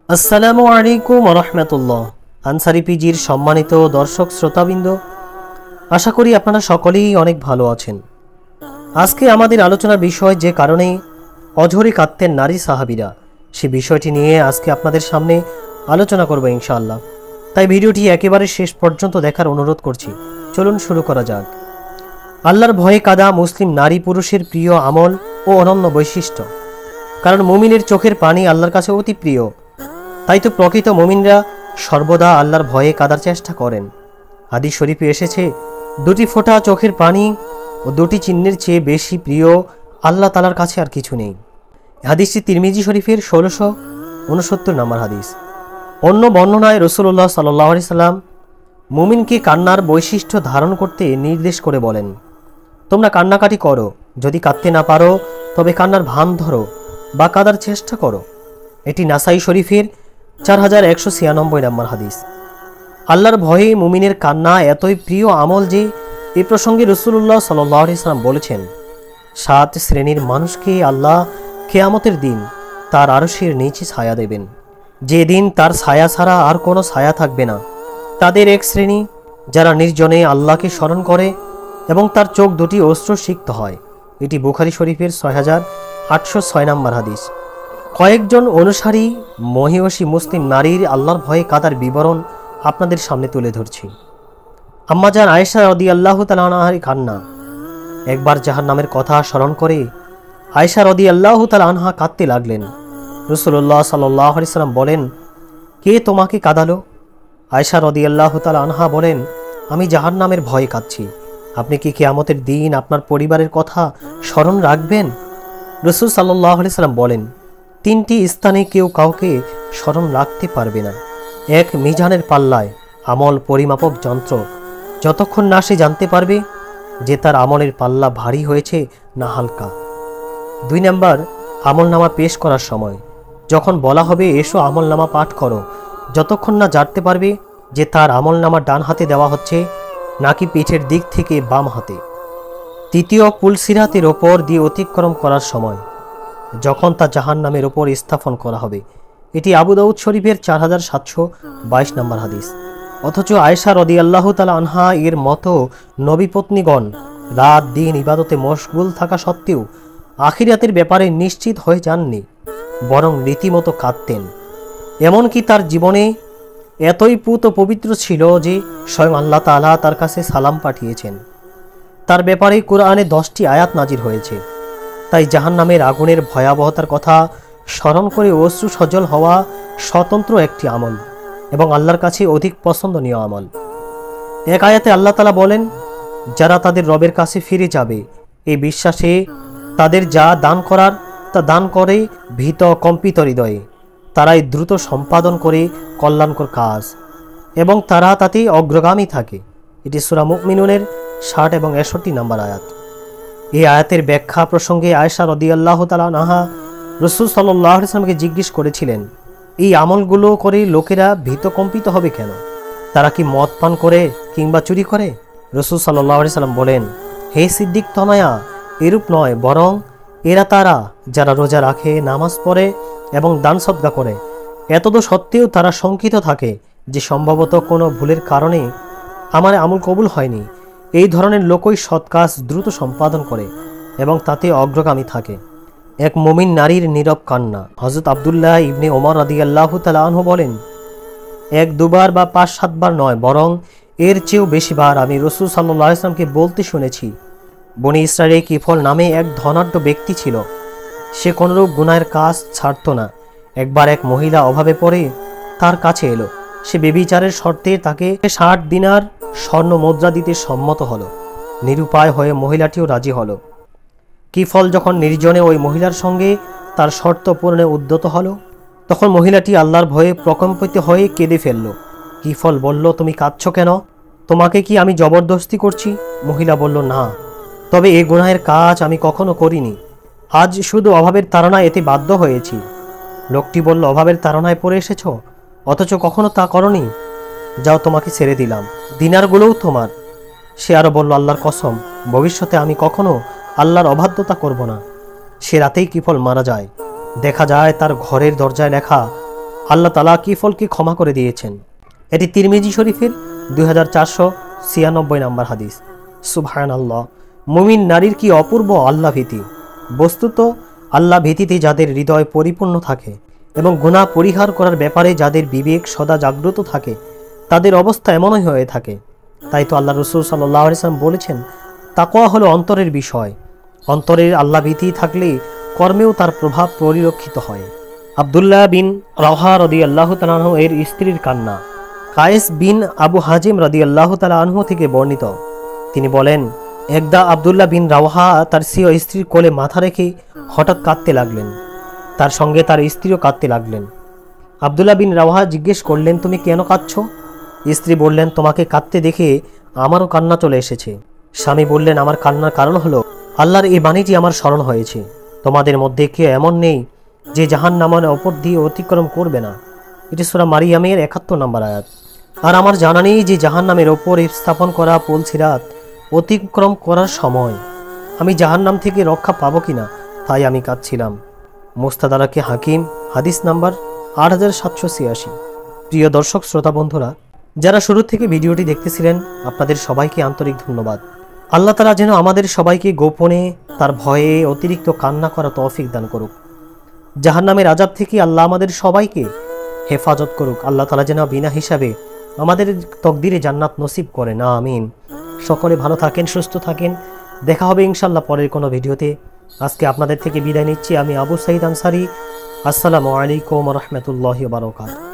আসসালামু আলাইকুম ওয়া রাহমাতুল্লাহ। আনসারী পিজির সম্মানিত দর্শক শ্রোতাবৃন্দ, আশা করি আপনারা সকলেই অনেক ভালো আছেন। আজকে আমাদের আলোচনার বিষয় যে কারণে অঝরে কাঁদতেন নারী সাহাবীরা, সে বিষয়টি নিয়ে আজকে আপনাদের সামনে আলোচনা করব ইনশাআল্লাহ। তাই ভিডিওটি একেবারে শেষ পর্যন্ত দেখার অনুরোধ করছি। চলুন শুরু করা যাক। আল্লাহর ভয়ে কাঁদা মুসলিম নারী পুরুষের প্রিয় আমল ও অনন্য বৈশিষ্ট্য। কারণ মুমিনের চোখের পানি আল্লাহর কাছে অতি প্রিয়। তাই তো প্রকৃত মুমিনরা সর্বদা আল্লাহর ভয়ে কাঁদার চেষ্টা করেন। হাদিস শরীফে এসেছে, দুটি ফোঁটা চোখের পানি ও দুটি চিহ্নের চেয়ে বেশি প্রিয় আল্লাহ তাআলার কাছে আর কিছু নেই। হাদিসটি তিরমিজি শরীফের 1669 নম্বর হাদিস। অন্য বর্ণনায় রাসূলুল্লাহ সাল্লাল্লাহু আলাইহি সাল্লাম মুমিনকে কান্নার বৈশিষ্ট্য ধারণ করতে নির্দেশ করে বলেন, তোমরা কান্নাকাটি করো, যদি কাঁদতে না পারো তবে কান্নার ভান ধরো বা কাঁদার চেষ্টা করো। এটি নাসাই শরীফের 4196 নম্বর হাদিস। আল্লাহর ভয়ে মুমিনের কান্না এতই প্রিয় আমল যে এ প্রসঙ্গে রাসূলুল্লাহ সাল্লাল্লাহু আলাইহি সাল্লাম বলেছেন, 7 শ্রেণীর মানুষকে আল্লাহ কিয়ামতের দিন তার আরশের নিচে ছায়া দেবেন, যেদিন তার ছায়া ছাড়া আর কোনো ছায়া থাকবে না। তাদের এক শ্রেণী যারা নির্জনে আল্লাহকে স্মরণ করে এবং তার চোখ দুটি অশ্রুসিক্ত হয়। এটি বুখারী শরীফের 6806 নম্বর হাদিস। কয়েকজন অনুসারী মহিয়সী মুসলিম নারীর আল্লাহর ভয়ে কাঁদার বিবরণ আপনাদের সামনে তুলে ধরছি। আম্মাজান আয়েশা রাদিয়াল্লাহু তাআলা আনহার কান্না। একবার জাহান্নামের কথা স্মরণ করে আয়েশা রাদিয়াল্লাহু তাআলা আনহা কাঁদতে লাগলেন। রাসূলুল্লাহ সাল্লাল্লাহু আলাইহি সাল্লাম বলেন, কে তোমাকে কাঁদালো? আয়েশা রাদিয়াল্লাহু তাআলা আনহা বলেন, আমি জাহান্নামের ভয়ে কাঁদছি। আপনি কি কিয়ামতের দিন আপনার পরিবারের কথা স্মরণ রাখবেন? রাসূল সাল্লাল্লাহু আলাইহি সাল্লাম বলেন, 3টি স্থানে কেউ কাউকে স্মরণ রাখতে পারবে না। 1, মিজানের পাল্লায় আমল পরিমাপক যন্ত্র, যতক্ষণ না সে জানতে পারবে যে তার আমলের পাল্লা ভারী হয়েছে না হালকা। 2 নম্বর, আমলনামা পেশ করার সময়, যখন বলা হবে এসো আমলনামা পাঠ করো, যতক্ষণ না জানতে পারবে যে তার আমলনামা ডান হাতে দেওয়া হচ্ছে নাকি পিঠের দিক থেকে বাম হাতে। 3, পুলসিরাতের ওপর দিয়ে অতিক্রম করার সময়, যখন তা জাহান্নামের ওপর স্থাপন করা হবে। এটি আবু দাউদ শরীফের 4722 নম্বর হাদিস। অথচ আয়েশা রাদিয়াল্লাহু তাআলা আনহা এর মতো নবী পত্নীগণ রাত দিন ইবাদতে মশগুল থাকা সত্ত্বেও আখিরাতের ব্যাপারে নিশ্চিত হয়ে যাননি, বরং রীতিমতো কাঁদতেন। এমনকি তার জীবনে এতই পুত পবিত্র ছিল যে স্বয়ং আল্লাহ তাআলা তার কাছে সালাম পাঠিয়েছেন। তার ব্যাপারে কোরআনে 10টি আয়াত নাজির হয়েছে। তাই জাহান্নামের আগুনের ভয়াবহতার কথা স্মরণ করে অশ্রু সজল হওয়া স্বতন্ত্র একটি আমল এবং আল্লাহর কাছে অধিক পছন্দনীয় আমল। এক আয়াতে আল্লাহ তাআলা বলেন, যারা তাদের রবের কাছে ফিরে যাবে এই বিশ্বাসে তাদের যা দান করার তা দান করে ভীত কম্পিত হৃদয়ে, তারাই দ্রুত সম্পাদন করে কল্যাণকর কাজ এবং তারা তাতেই অগ্রগামী থাকে। এটি সূরা মুমিনুনের 60 এবং 61 নম্বর আয়াত। এই আয়াতের ব্যাখ্যা প্রসঙ্গে আয়েশা রাদিয়াল্লাহু তাআলা আনহা রাসূল সাল্লাল্লাহু আলাইহি ওয়াসাল্লামকে জিজ্ঞেস করেছিলেন, এই আমলগুলো করে লোকেরা ভীত কম্পিত হবে কেন? তারা কি মদ পান করে কিংবা চুরি করে? রাসূল সাল্লাল্লাহু আলাইহি ওয়াসাল্লাম বলেন, হে সিদ্দিক তনয়া, এরূপ নয়, বরং এরা তারা যারা রোজা রাখে, নামাজ পড়ে এবং দান সদকা করে, এতদ সত্ত্বেও তারা শঙ্কিত থাকে যে সম্ভবত কোনো ভুলের কারণে আমার আমল কবুল হয়নি। এই ধরনের লোকই সৎ কাজ দ্রুত সম্পাদন করে এবং তাতে অগ্রগামী থাকে। এক মুমিন নারীর নীরব কান্না। হযরত আব্দুল্লাহ ইবনে ওমর রাদিয়াল্লাহু তাআলা আনহু বলেন, 1-2 বার বা 5-7 বার নয়, বরং এর চেয়েও বেশি বার আমি রাসূল সাল্লাল্লাহু আলাইহি ওয়াসাল্লামকে বলতে শুনেছি, বনী ইসরাইলে কিফল নামে এক ধনাঢ্য ব্যক্তি ছিল। সে কোনরূপ গুনাহের কাজ ছাড়ত না। একবার এক মহিলা অভাবে পড়ে তার কাছে এলো। সে বেবিচারের শর্তে তাকে 60 দিনার স্বর্ণ মুদ্রা দিতে সম্মত হলো। নিরুপায় হয়ে মহিলাটিও রাজি হলো। কিফল যখন নির্জনে ওই মহিলার সঙ্গে তার শর্ত পূরণে উদ্যত হলো, তখন মহিলাটি আল্লাহর ভয়ে প্রকম্পিত হয়ে কেঁদে ফেলল। কিফল বলল, তুমি কাঁদছ কেন? তোমাকে কি আমি জবরদস্তি করছি? মহিলা বলল, না, তবে এই গুনাহের কাজ আমি কখনো করিনি। আজ শুধু অভাবের তাড়নায় এতে বাধ্য হয়েছি। লোকটি বলল, অভাবের তাড়নায় পড়ে এসেছ, অথচ কখনো তা করনি? যাও, তোমাকে ছেড়ে দিলাম, দিনারগুলোও তোমার। সে আরো বলল, আল্লাহর কসম, ভবিষ্যতে আমি কখনো আল্লাহর অবাধ্যতা করব না। সে রাতেই কিফল মারা যায়। দেখা যায় তার ঘরের দরজায় লেখা, আল্লাহ তাআলা কিফলকে ক্ষমা করে দিয়েছেন। এটি তিরমিজি শরীফের 2496 নম্বর হাদিস। সুবহানাল্লাহ, মুমিন নারীর কি অপূর্ব আল্লাহ ভীতি। বস্তুত আল্লাহ ভীতিতে যাদের হৃদয় পরিপূর্ণ থাকে এবং গুনাহ পরিহার করার ব্যাপারে যাদের বিবেক সদা জাগ্রত থাকে, তাদের অবস্থা এমনই হয়ে থাকে। তাই তো আল্লাহ রাসূল সাল্লাল্লাহু আলাইহি ওয়াসাল্লাম বলেছেন, তাকওয়া হলো অন্তরের বিষয়। অন্তরের আল্লাহ ভীতি থাকলে কর্মেও তার প্রভাব পরিলক্ষিত হয়। আব্দুল্লাহ বিন রাওহা রাদিয়াল্লাহু তাআলা আনহু এর স্ত্রীর কান্না। কায়েস বিন আবু হাজিম রাদিয়াল্লাহু তাআলা আনহু থেকে বর্ণিত, তিনি বলেন, একদা আব্দুল্লাহ বিন রাওহা তার স্ত্রী স্ত্রীর কোলে মাথা রেখে হঠাৎ কাঁদতে লাগলেন। তার সঙ্গে তার স্ত্রীও কাঁদতে লাগলেন। আব্দুল্লাহ বিন রাওহা জিজ্ঞেস করলেন, তুমি কেন কাঁদছ? স্ত্রী বললেন, তোমাকে কাঁদতে দেখে আমারও কান্না চলে এসেছে। স্বামী বললেন, আমার কান্নার কারণ হলো আল্লাহর এই বাণীটি আমার স্মরণ হয়েছে, তোমাদের মধ্যে কেউ এমন নেই যে জাহান্নামের ওপর দিয়ে অতিক্রম করবে না। এটি সূরা মারিয়ামের 71 নম্বর আয়াত। আর আমার জানা নেই যে জাহান্নামের ওপর স্থাপন করা পুল সিরাত অতিক্রম করার সময় আমি জাহান্নাম থেকে রক্ষা পাবো কিনা, তাই আমি কাঁদছিলাম। মুস্তাদরাকে হাকিম, হাদিস নাম্বার 8786। প্রিয় দর্শক শ্রোতা বন্ধুরা, যারা শুরু থেকে ভিডিওটি দেখতেছিলেন, আপনাদের সবাইকে আন্তরিক ধন্যবাদ। আল্লাহ তাআলা যেন আমাদের সবাইকে গোপনে তার ভয়ে অতিরিক্ত কান্না করা তৌফিক দান করুক। জাহান্নামের আযাব থেকে আল্লাহ আমাদের সবাইকে হেফাজত করুক। আল্লাহ তাআলা যেন বিনা হিসাবে আমাদের তকদিরে জান্নাত নসিব করেন, আমিন। সকলে ভালো থাকেন, সুস্থ থাকেন। দেখা হবে ইনশাআল্লাহ পরের কোনো ভিডিওতে। আজকে আপনাদের থেকে বিদায় নিচ্ছি আমি আবু সাঈদ আনসারী। আসসালামু আলাইকুম ওয়া রাহমাতুল্লাহি ওয়া বারাকাতুহু।